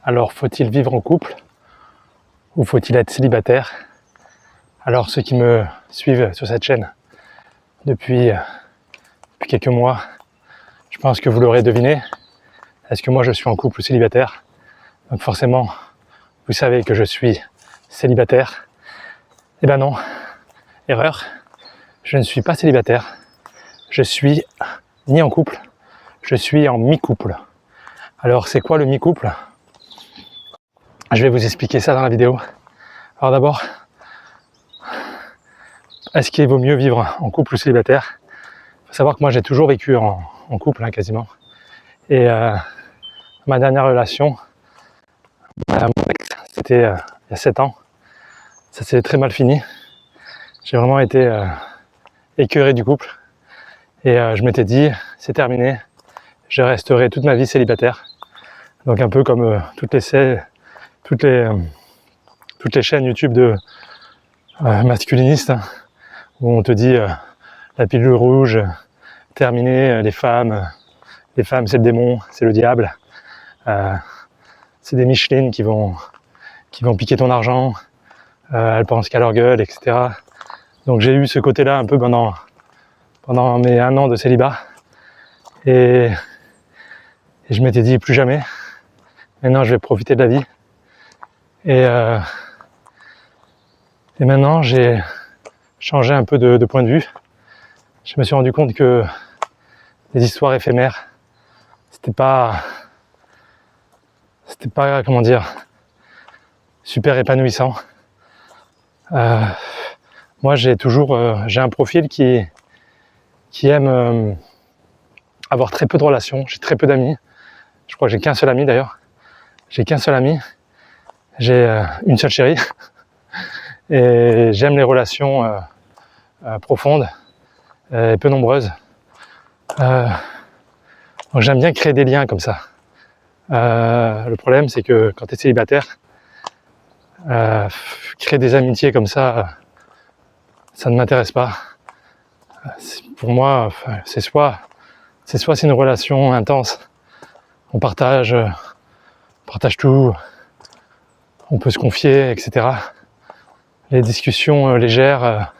Alors, faut-il vivre en couple ou faut-il être célibataire? Alors, ceux qui me suivent sur cette chaîne depuis quelques mois, je pense que vous l'aurez deviné. Est-ce que moi je suis en couple ou célibataire? Donc forcément, vous savez que je suis célibataire. Eh ben non, erreur, je ne suis pas célibataire. Je suis ni en couple, je suis en mi-couple. Alors c'est quoi le mi-couple? Je vais vous expliquer ça dans la vidéo. Alors d'abord, est-ce qu'il vaut mieux vivre en couple ou célibataire? Il faut savoir que moi j'ai toujours vécu en couple, quasiment. Et ma dernière relation, c'était il y a 7 ans. Ça s'est très mal fini. J'ai vraiment été écœuré du couple. Et je m'étais dit, c'est terminé, je resterai toute ma vie célibataire. Donc un peu comme toutes les chaînes YouTube de masculinistes, où on te dit la pilule rouge, terminé, les femmes c'est le démon, c'est le diable. C'est des Micheline qui vont piquer ton argent, elles pensent qu'à leur gueule, etc. Donc j'ai eu ce côté-là un peu pendant mes 1 an de célibat. Et je m'étais dit plus jamais. Maintenant je vais profiter de la vie. Et maintenant j'ai changé un peu de point de vue. Je me suis rendu compte que les histoires éphémères, c'était pas comment dire, super épanouissant. Moi j'ai un profil qui aime avoir très peu de relations, j'ai très peu d'amis. Je crois que j'ai qu'un seul ami d'ailleurs. J'ai qu'un seul ami. J'ai une seule chérie. Et j'aime les relations profondes et peu nombreuses. Donc j'aime bien créer des liens comme ça. Le problème c'est que quand tu es célibataire, créer des amitiés comme ça ne m'intéresse pas. Pour moi, c'est soit c'est une relation intense, on partage tout, on peut se confier, etc. Les discussions légères,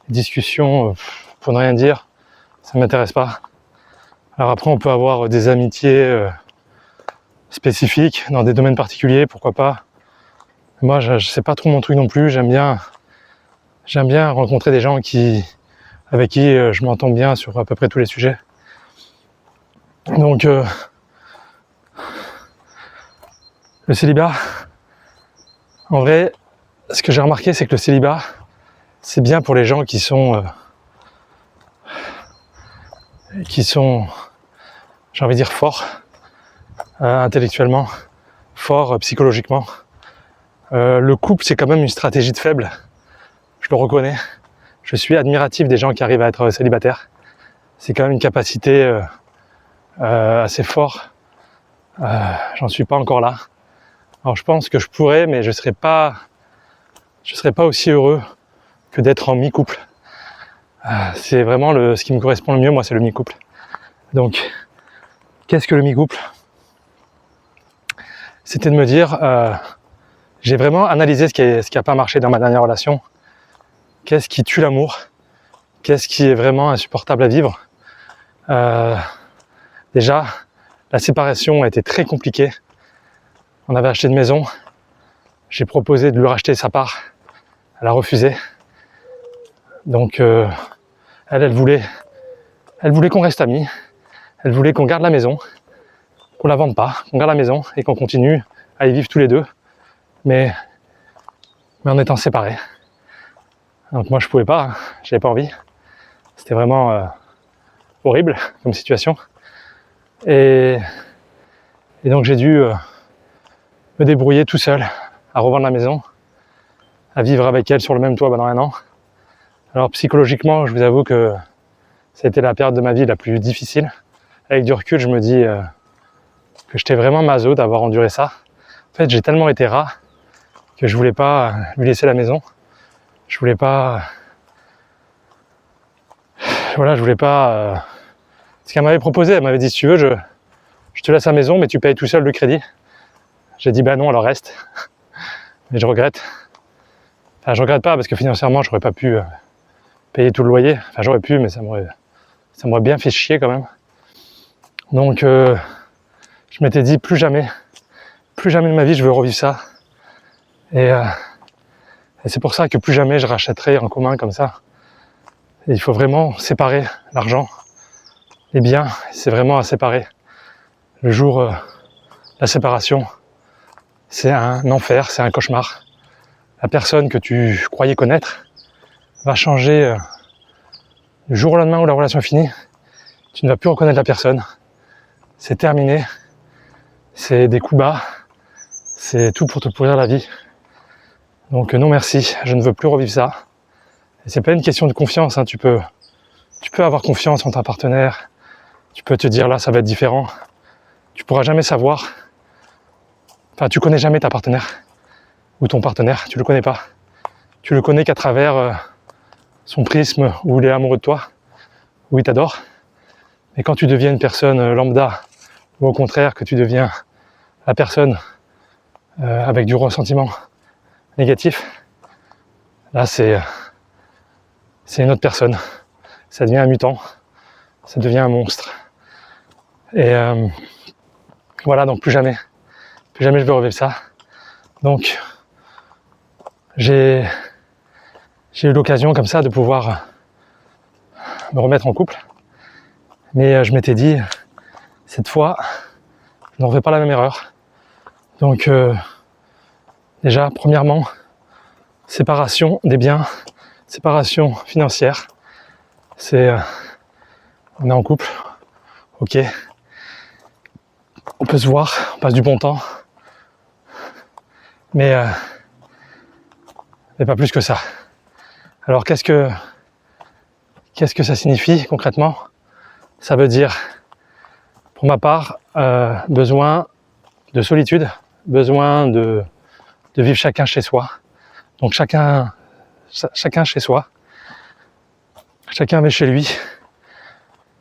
les discussions pour ne rien dire, ça m'intéresse pas. Alors après, on peut avoir des amitiés spécifiques dans des domaines particuliers, pourquoi pas. Moi, c'est pas trop mon truc non plus. J'aime bien rencontrer des gens avec qui je m'entends bien sur à peu près tous les sujets. Donc, le célibat, en vrai, ce que j'ai remarqué, c'est que le célibat, c'est bien pour les gens qui sont, j'ai envie de dire, forts intellectuellement, forts psychologiquement. Le couple, c'est quand même une stratégie de faible, je le reconnais. Je suis admiratif des gens qui arrivent à être célibataires. C'est quand même une capacité assez forte. J'en suis pas encore là. Alors je pense que je pourrais, mais je serais pas aussi heureux que d'être en mi-couple. C'est vraiment ce qui me correspond le mieux, moi, c'est le mi-couple. Donc, qu'est-ce que le mi-couple? C'était de me dire, j'ai vraiment analysé ce qui a pas marché dans ma dernière relation. Qu'est-ce qui tue l'amour? Qu'est-ce qui est vraiment insupportable à vivre? Déjà, la séparation a été très compliquée. On avait acheté une maison. J'ai proposé de lui racheter sa part. Elle a refusé. Donc, elle voulait qu'on reste amis. Elle voulait qu'on garde la maison, qu'on la vende pas, qu'on garde la maison et qu'on continue à y vivre tous les deux, mais en étant séparés. Donc moi je pouvais pas, j'avais pas envie. C'était vraiment horrible comme situation. Et donc j'ai dû me débrouiller tout seul à revendre la maison, à vivre avec elle sur le même toit pendant 1 an. Alors psychologiquement, je vous avoue que ça a été la période de ma vie la plus difficile. Avec du recul, je me dis que j'étais vraiment maso d'avoir enduré ça. En fait, j'ai tellement été rat que je voulais pas lui laisser la maison. Je voulais pas... Ce qu'elle m'avait proposé, elle m'avait dit, si tu veux, je te laisse la maison, mais tu payes tout seul le crédit. j'ai dit bah non, alors reste. Mais je regrette. Enfin, je regrette pas parce que financièrement, j'aurais pas pu payer tout le loyer. Enfin, j'aurais pu, mais ça m'aurait bien fait chier quand même. Donc, je m'étais dit plus jamais de ma vie, je veux revivre ça. Et c'est pour ça que plus jamais je rachèterai en commun comme ça. Et il faut vraiment séparer l'argent, les biens, c'est vraiment à séparer. Le jour, la séparation, c'est un enfer, c'est un cauchemar. La personne que tu croyais connaître va changer du jour au lendemain où la relation est finie. Tu ne vas plus reconnaître la personne. C'est terminé. C'est des coups bas. C'est tout pour te pourrir la vie. Donc non merci, je ne veux plus revivre ça. Et c'est pas une question de confiance, hein. Tu peux avoir confiance en ta partenaire. Tu peux te dire là ça va être différent. Tu pourras jamais savoir. Enfin, tu connais jamais ta partenaire ou ton partenaire, tu le connais pas. Tu le connais qu'à travers son prisme où il est amoureux de toi, où il t'adore. Mais quand tu deviens une personne lambda, ou au contraire que tu deviens la personne avec du ressentiment négatif, là c'est une autre personne. Ça devient un mutant, ça devient un monstre. Et voilà, donc plus jamais je vais revivre ça. Donc j'ai eu l'occasion comme ça de pouvoir me remettre en couple. Mais je m'étais dit, cette fois, je ne refais pas la même erreur. Donc déjà, premièrement, séparation des biens, séparation financière. C'est, on est en couple, ok. On peut se voir, on passe du bon temps. Mais pas plus que ça. Alors qu'est-ce que ça signifie concrètement? Ça veut dire, pour ma part, besoin de solitude, besoin de vivre chacun chez soi. Donc chacun chez soi, chacun va chez lui.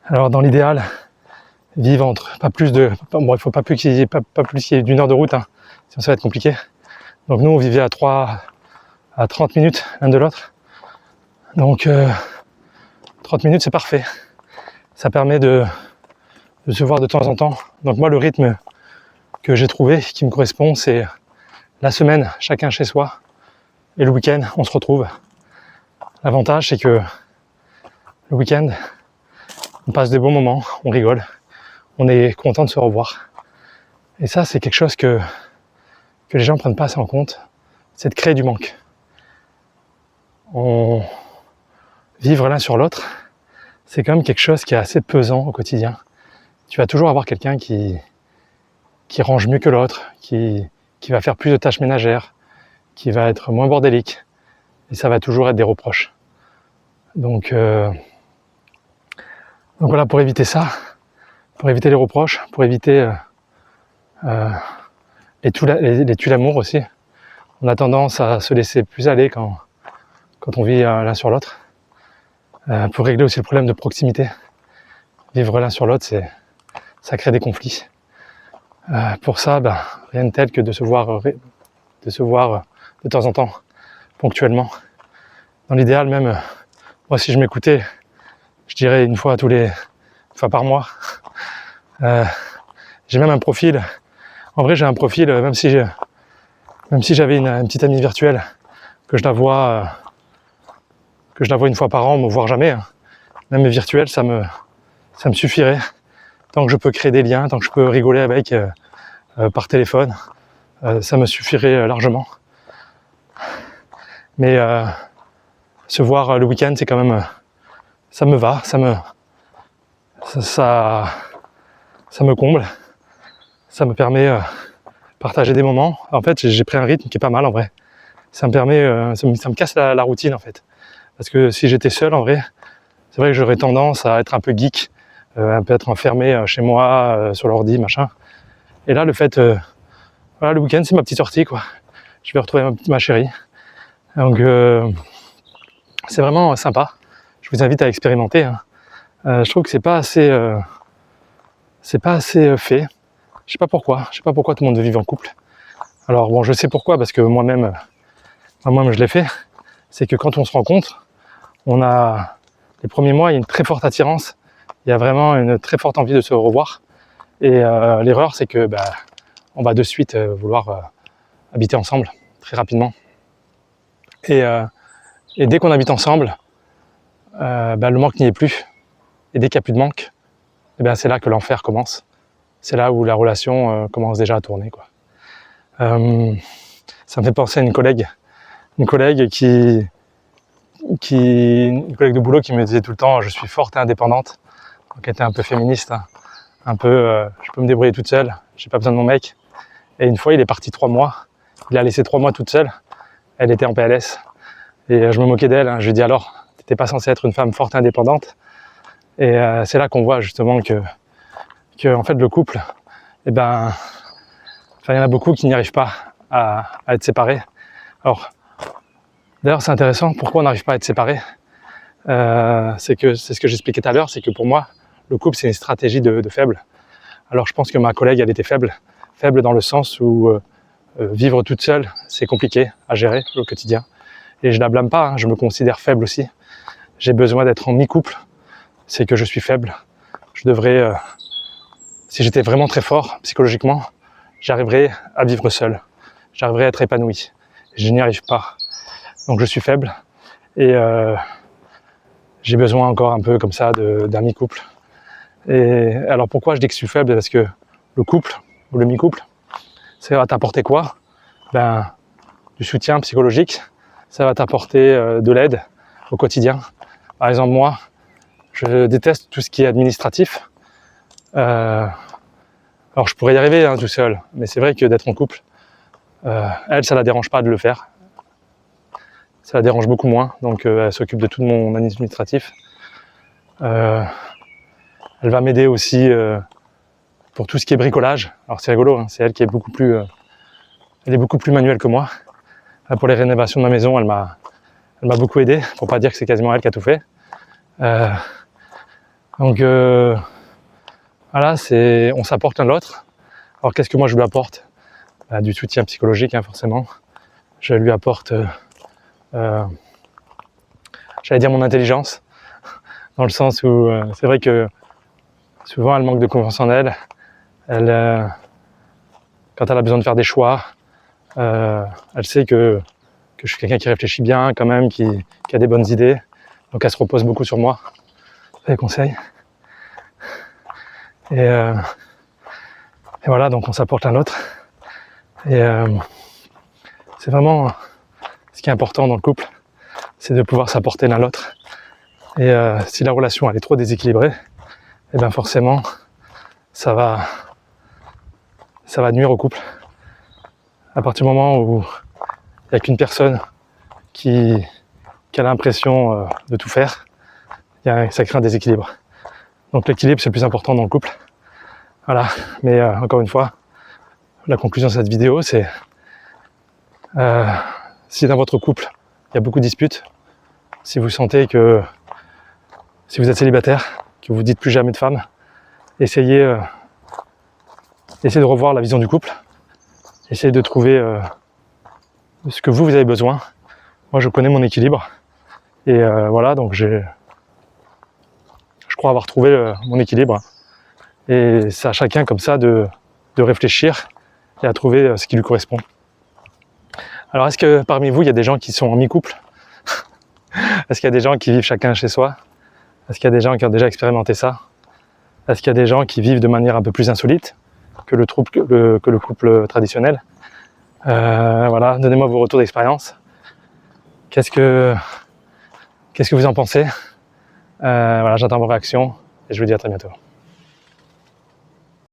Alors dans l'idéal, vivre entre pas plus de, bon il faut pas plus qu'il y ait d'1 heure de route, hein, sinon ça va être compliqué. Donc nous on vivait à 30 minutes l'un de l'autre. Donc 30 minutes c'est parfait. Ça permet de se voir de temps en temps. Donc moi le rythme que j'ai trouvé, qui me correspond, c'est la semaine chacun chez soi et le week-end on se retrouve. L'avantage c'est que le week-end on passe des bons moments, on rigole, on est content de se revoir. Et ça c'est quelque chose que les gens ne prennent pas assez en compte, c'est de créer du manque. Vivre l'un sur l'autre, c'est quand même quelque chose qui est assez pesant au quotidien. Tu vas toujours avoir quelqu'un qui range mieux que l'autre, qui va faire plus de tâches ménagères, qui va être moins bordélique, et ça va toujours être des reproches. Donc voilà, pour éviter ça, pour éviter les reproches, pour éviter les tue-l'amour aussi, on a tendance à se laisser plus aller quand on vit l'un sur l'autre. Pour régler aussi le problème de proximité, vivre l'un sur l'autre, ça crée des conflits. Pour ça, rien de tel que de se voir de temps en temps, ponctuellement. Dans l'idéal même, moi si je m'écoutais, je dirais une fois par mois. J'ai même un profil. En vrai, j'ai un profil, même si j'avais une petite amie virtuelle que je la vois une fois par an, voire jamais, hein. Même virtuel, ça me suffirait. Tant que je peux créer des liens, tant que je peux rigoler avec par téléphone, ça me suffirait largement. Mais se voir le week-end, c'est quand même, ça me va, ça me comble, ça me permet de partager des moments. En fait, j'ai pris un rythme qui est pas mal en vrai. Ça me permet, ça me casse la routine en fait. Parce que si j'étais seul, en vrai, c'est vrai que j'aurais tendance à être un peu geek, un peu être enfermé chez moi, sur l'ordi, machin. Et là, le fait, voilà, le week-end, c'est ma petite sortie, quoi. Je vais retrouver ma chérie. Donc, c'est vraiment sympa. Je vous invite à expérimenter, hein. Je trouve que c'est pas assez fait. Je sais pas pourquoi tout le monde veut vivre en couple. Alors bon, je sais pourquoi, parce que moi-même je l'ai fait. C'est que quand on se rencontre, on a les premiers mois, il y a une très forte attirance, il y a vraiment une très forte envie de se revoir. Et l'erreur, c'est que on va de suite vouloir habiter ensemble très rapidement. Et dès qu'on habite ensemble, le manque n'y est plus. Et dès qu'il n'y a plus de manque, c'est là que l'enfer commence. C'est là où la relation commence déjà à tourner, quoi. Ça me fait penser à une collègue de boulot qui me disait tout le temps: je suis forte et indépendante. Donc elle était un peu féministe, hein. Un peu je peux me débrouiller toute seule, j'ai pas besoin de mon mec. Et une fois, il est parti 3 mois, il a laissé 3 mois toute seule, elle était en PLS. Et je me moquais d'elle, hein. Je lui ai dit: alors, t'étais pas censée être une femme forte et indépendante? Et c'est là qu'on voit justement que en fait le couple, il y en a beaucoup qui n'y arrivent pas à être séparés. Alors, d'ailleurs c'est intéressant, pourquoi on n'arrive pas à être séparés? C'est ce que j'expliquais tout à l'heure, c'est que pour moi, le couple c'est une stratégie de faible. Alors je pense que ma collègue, elle était faible dans le sens où vivre toute seule, c'est compliqué à gérer au quotidien. Et je la blâme pas, hein, je me considère faible aussi. J'ai besoin d'être en mi-couple, c'est que je suis faible. Je devrais, si j'étais vraiment très fort psychologiquement, j'arriverais à vivre seul. J'arriverais à être épanoui. Je n'y arrive pas. Donc je suis faible et j'ai besoin encore un peu comme ça d'un mi-couple. Et alors pourquoi je dis que je suis faible? Parce que le couple ou le mi-couple, ça va t'apporter quoi? Du soutien psychologique, ça va t'apporter de l'aide au quotidien. Par exemple, moi, je déteste tout ce qui est administratif. Alors je pourrais y arriver tout seul, mais c'est vrai que d'être en couple, elle, ça la dérange pas de le faire. Ça la dérange beaucoup moins, donc elle s'occupe de tout mon administratif. Elle va m'aider aussi pour tout ce qui est bricolage. Alors c'est rigolo, hein, c'est elle qui est beaucoup plus manuelle que moi. Pour les rénovations de ma maison, elle m'a beaucoup aidé, pour pas dire que c'est quasiment elle qui a tout fait. Donc voilà, on s'apporte l'un l'autre. Alors qu'est-ce que moi je lui apporte? Du soutien psychologique, hein, forcément. Je lui apporte, j'allais dire mon intelligence, dans le sens où c'est vrai que souvent elle manque de confiance en elle. Quand elle a besoin de faire des choix, elle sait que je suis quelqu'un qui réfléchit bien quand même, qui a des bonnes idées. Donc elle se repose beaucoup sur moi, les conseils. Et voilà, donc on s'apporte l'un l'autre. Et c'est vraiment ce qui est important dans le couple, c'est de pouvoir s'apporter l'un l'autre. Et si la relation elle est trop déséquilibrée, forcément ça va nuire au couple. À partir du moment où il n'y a qu'une personne qui a l'impression de tout faire, ça crée un déséquilibre. Donc l'équilibre c'est le plus important dans le couple. Voilà, mais encore une fois, la conclusion de cette vidéo c'est si dans votre couple il y a beaucoup de disputes, si vous sentez que si vous êtes célibataire, que vous ne dites plus jamais de femme, essayez de revoir la vision du couple, essayez de trouver ce que vous avez besoin. Moi je connais mon équilibre et voilà, donc je crois avoir trouvé mon équilibre et c'est à chacun comme ça de réfléchir et à trouver ce qui lui correspond. Alors est-ce que parmi vous il y a des gens qui sont en mi-couple? Est-ce qu'il y a des gens qui vivent chacun chez soi? Est-ce qu'il y a des gens qui ont déjà expérimenté ça? Est-ce qu'il y a des gens qui vivent de manière un peu plus insolite que le couple traditionnel? Voilà, donnez-moi vos retours d'expérience. Qu'est-ce que vous en pensez? Voilà, j'attends vos réactions et je vous dis à très bientôt.